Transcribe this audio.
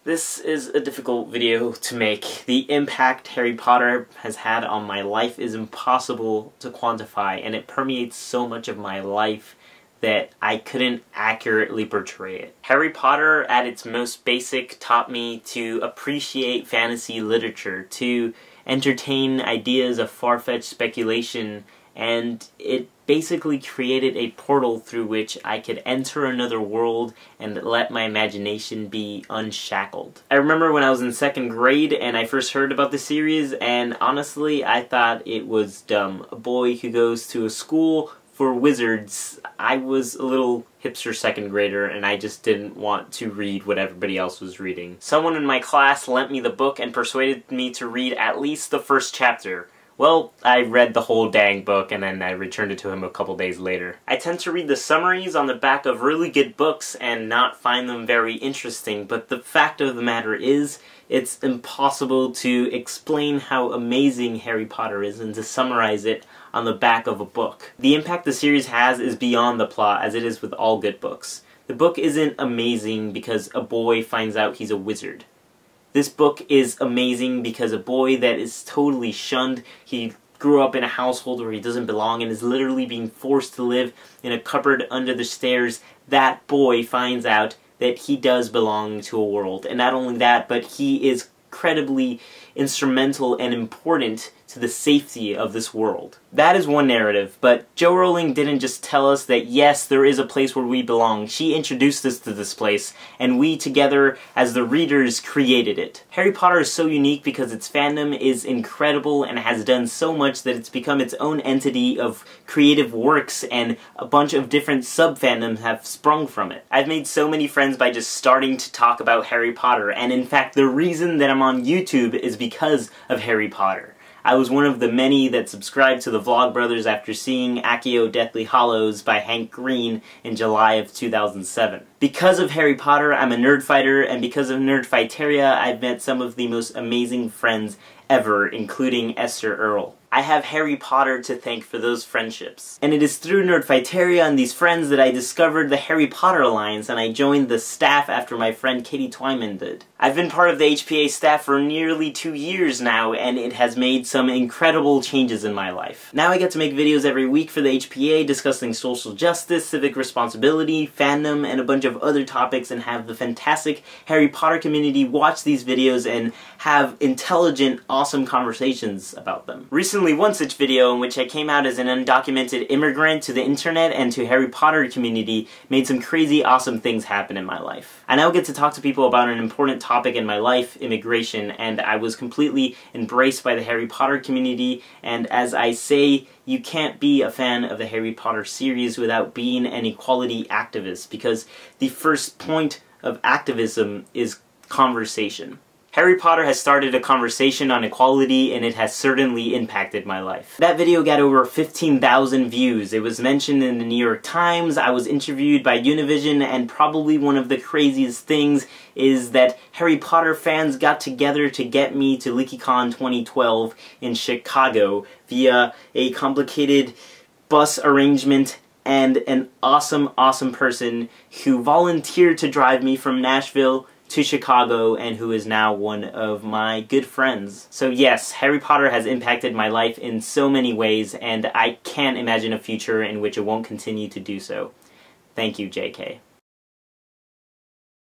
This is a difficult video to make. The impact Harry Potter has had on my life is impossible to quantify, and it permeates so much of my life that I couldn't accurately portray it. Harry Potter, at its most basic, taught me to appreciate fantasy literature, to entertain ideas of far-fetched speculation, and it basically created a portal through which I could enter another world and let my imagination be unshackled. I remember when I was in 2nd grade and I first heard about the series, and honestly I thought it was dumb. A boy who goes to a school for wizards. I was a little hipster 2nd grader and I just didn't want to read what everybody else was reading. Someone in my class lent me the book and persuaded me to read at least the first chapter. Well, I read the whole dang book and then I returned it to him a couple days later. I tend to read the summaries on the back of really good books and not find them very interesting, but the fact of the matter is, it's impossible to explain how amazing Harry Potter is and to summarize it on the back of a book. The impact the series has is beyond the plot, as it is with all good books. The book isn't amazing because a boy finds out he's a wizard. This book is amazing because a boy that is totally shunned, he grew up in a household where he doesn't belong and is literally being forced to live in a cupboard under the stairs, that boy finds out that he does belong to a world. And not only that, but he is incredibly instrumental and important to the safety of this world. That is one narrative, but Jo Rowling didn't just tell us that yes, there is a place where we belong. She introduced us to this place, and we together, as the readers, created it. Harry Potter is so unique because its fandom is incredible and has done so much that it's become its own entity of creative works, and a bunch of different sub-fandoms have sprung from it. I've made so many friends by just starting to talk about Harry Potter, and in fact, the reason that I'm on YouTube is because of Harry Potter. I was one of the many that subscribed to the Vlogbrothers after seeing Accio Deathly Hallows by Hank Green in July of 2007. Because of Harry Potter, I'm a nerd fighter, and because of Nerdfighteria, I've met some of the most amazing friends ever, including Esther Earl. I have Harry Potter to thank for those friendships. And it is through Nerdfighteria and these friends that I discovered the Harry Potter Alliance, and I joined the staff after my friend Katie Twyman did. I've been part of the HPA staff for nearly 2 years now, and it has made some incredible changes in my life. Now I get to make videos every week for the HPA discussing social justice, civic responsibility, fandom, and a bunch of other topics, and have the fantastic Harry Potter community watch these videos and have intelligent, awesome conversations about them. Recently, one such video in which I came out as an undocumented immigrant to the internet and to Harry Potter community made some crazy awesome things happen in my life. I now get to talk to people about an important topic in my life, immigration, and I was completely embraced by the Harry Potter community, and as I say, you can't be a fan of the Harry Potter series without being an equality activist, because the first point of activism is conversation. Harry Potter has started a conversation on equality, and it has certainly impacted my life. That video got over 15,000 views. It was mentioned in the New York Times, I was interviewed by Univision, and probably one of the craziest things is that Harry Potter fans got together to get me to LeakyCon 2012 in Chicago via a complicated bus arrangement and an awesome, awesome person who volunteered to drive me from Nashville to Chicago, and who is now one of my good friends. So yes, Harry Potter has impacted my life in so many ways, and I can't imagine a future in which it won't continue to do so. Thank you, JK.